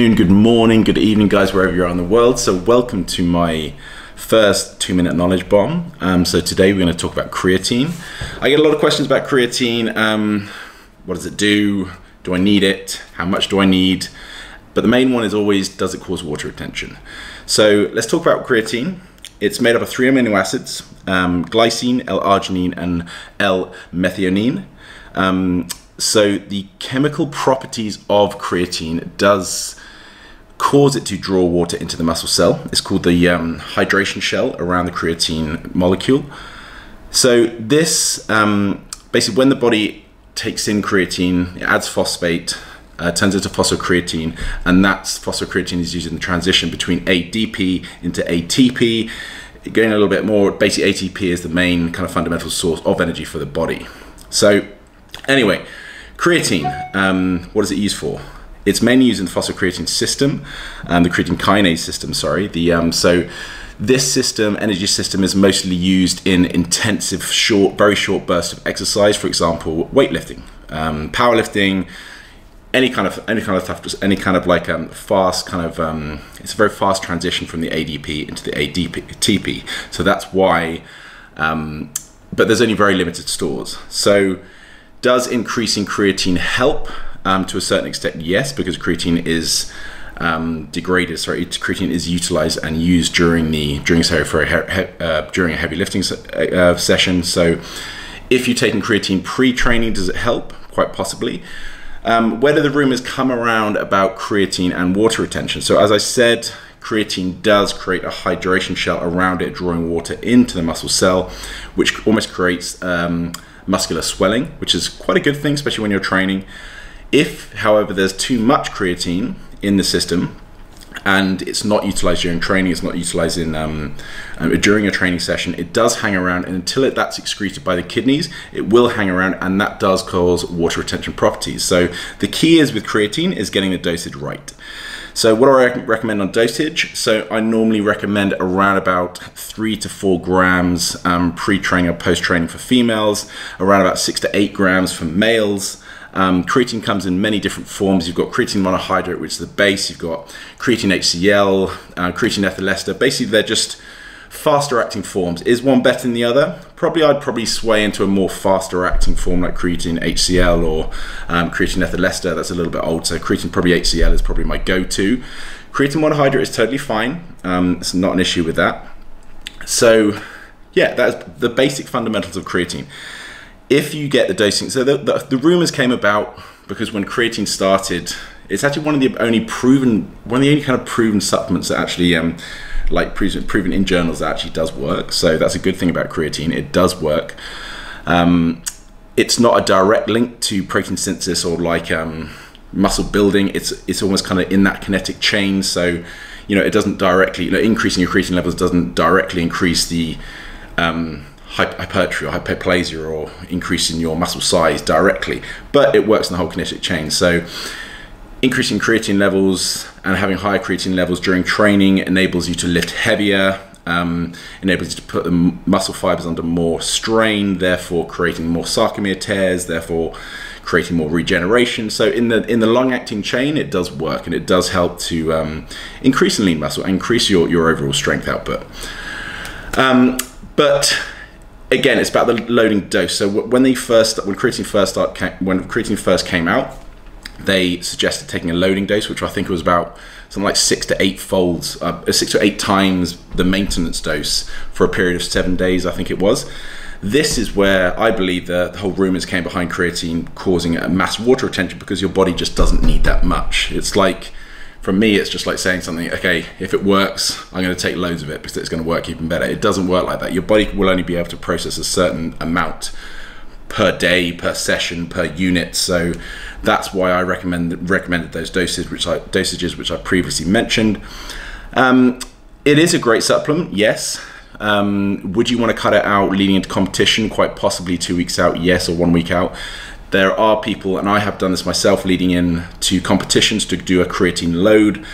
Good morning, good evening, guys, wherever you are in the world. So welcome to my first 2-minute knowledge bomb. So today we're going to talk about creatine. I get a lot of questions about creatine. What does it do? Do I need it? How much do I need? But the main one is always, does it cause water retention? So let's talk about creatine. It's made up of 3 amino acids, glycine, L-arginine, and L-methionine. So the chemical properties of creatine does cause it to draw water into the muscle cell. It's called the hydration shell around the creatine molecule. So this, basically when the body takes in creatine, it adds phosphate, turns into phosphocreatine, and that phosphocreatine is used in the transition between ADP into ATP. Going a little bit more, basically ATP is the main kind of fundamental source of energy for the body. So anyway, creatine, what is it used for? It's mainly used in the phosphocreatine system, the creatine kinase system, sorry. So this system, energy system, is mostly used in intensive, very short bursts of exercise. For example, weightlifting, powerlifting, any kind of like fast kind of. It's a very fast transition from the ADP into the ATP. So that's why. But there's only very limited stores. So does increasing creatine help? To a certain extent, yes, because creatine is creatine is utilized and used during a heavy lifting session. So if you're taking creatine pre-training, does it help? Quite possibly. Where do the rumors come around about creatine and water retention? So as I said, creatine does create a hydration shell around it, drawing water into the muscle cell, which almost creates muscular swelling, which is quite a good thing, especially when you're training. If, however, there's too much creatine in the system and it's not utilized during training, it's not utilized during a training session, it does hang around, and until that's excreted by the kidneys, it will hang around, and that does cause water retention properties. So the key is with creatine is getting the dosage right. So what do I recommend on dosage? So I normally recommend around about 3 to 4 grams pre-training or post-training for females, around about 6 to 8 grams for males. Creatine comes in many different forms. You've got creatine monohydrate, which is the base. You've got creatine HCl, creatine ethyl ester. Basically, they're just faster acting forms. Is one better than the other? I'd probably sway into a more faster acting form like creatine HCl or creatine ethyl ester. That's a little bit old, so creatine probably HCl is probably my go-to. Creatine monohydrate is totally fine. It's not an issue with that. So yeah, that's the basic fundamentals of creatine. If you get the dosing, so the rumors came about because when creatine started, it's actually one of the only kind of proven supplements that actually, proven in journals, that actually does work. So that's a good thing about creatine. It does work. It's not a direct link to protein synthesis or like muscle building. It's almost kind of in that kinetic chain. So it doesn't directly, increasing your creatine levels doesn't directly increase the hypertrophy or hyperplasia or increasing your muscle size directly, but it works in the whole kinetic chain. So increasing creatine levels and having higher creatine levels during training enables you to lift heavier, enables you to put the muscle fibers under more strain, therefore creating more sarcomere tears, therefore creating more regeneration. So in the long-acting chain, it does work, and it does help to increase in lean muscle and increase your overall strength output. But again, it's about the loading dose. So when creatine first came out, they suggested taking a loading dose, which I think was about something like 6 to 8 folds, 6 to 8 times the maintenance dose for a period of 7 days, I think it was. This is where I believe the whole rumors came behind creatine causing a mass water retention, because your body just doesn't need that much. It's like, for me, it's just like saying something, okay, if it works, I'm going to take loads of it because it's going to work even better. It doesn't work like that. Your body will only be able to process a certain amount per day, per session, per unit. So that's why I recommended those dosages which I previously mentioned. It is a great supplement, yes. Would you want to cut it out leading into competition? Quite possibly 2 weeks out, yes, or 1 week out. There are people, and I have done this myself, leading in to competitions to do a creatine load,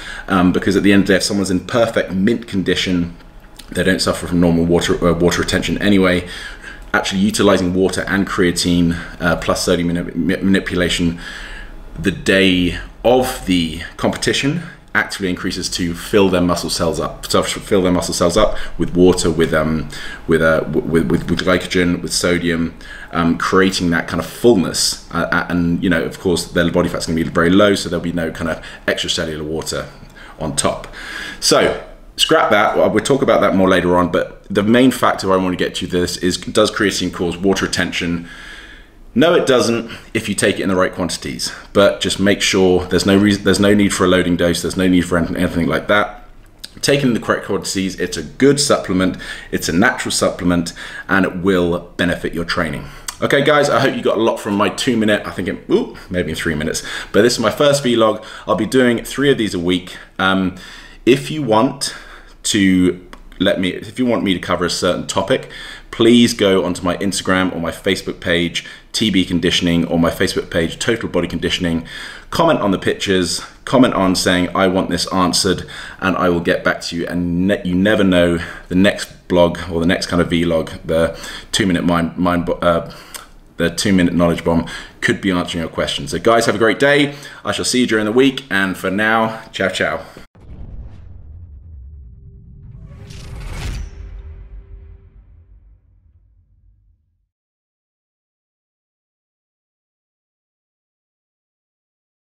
because at the end of the day, if someone's in perfect mint condition, they don't suffer from normal water retention anyway. Actually utilizing water and creatine plus sodium manipulation the day of the competition actively increases to fill their muscle cells up. So fill their muscle cells up with water, with glycogen, with sodium, creating that kind of fullness. And you know, of course, their body fat's going to be very low, so there'll be no kind of extracellular water on top. So scrap that. We'll talk about that more later on. But the main factor I want to get to this is, does creatine cause water retention? No, it doesn't if you take it in the right quantities, but just make sure there's no need for a loading dose. There's no need for anything like that. Taken in the correct quantities, it's a good supplement. It's a natural supplement, and it will benefit your training. Okay, guys, I hope you got a lot from my 2 minute, I think, maybe in 3 minutes, but this is my first vlog. I'll be doing 3 of these a week. If you want me to cover a certain topic, please go onto my Instagram or my Facebook page, TB Conditioning, or my Facebook page, Total Body Conditioning. Comment on the pictures, comment on saying, I want this answered, and I will get back to you. And you never know, the next blog or the next kind of vlog, the 2 minute the 2 minute knowledge bomb, could be answering your questions. So guys, have a great day. I shall see you during the week. And for now, ciao, ciao.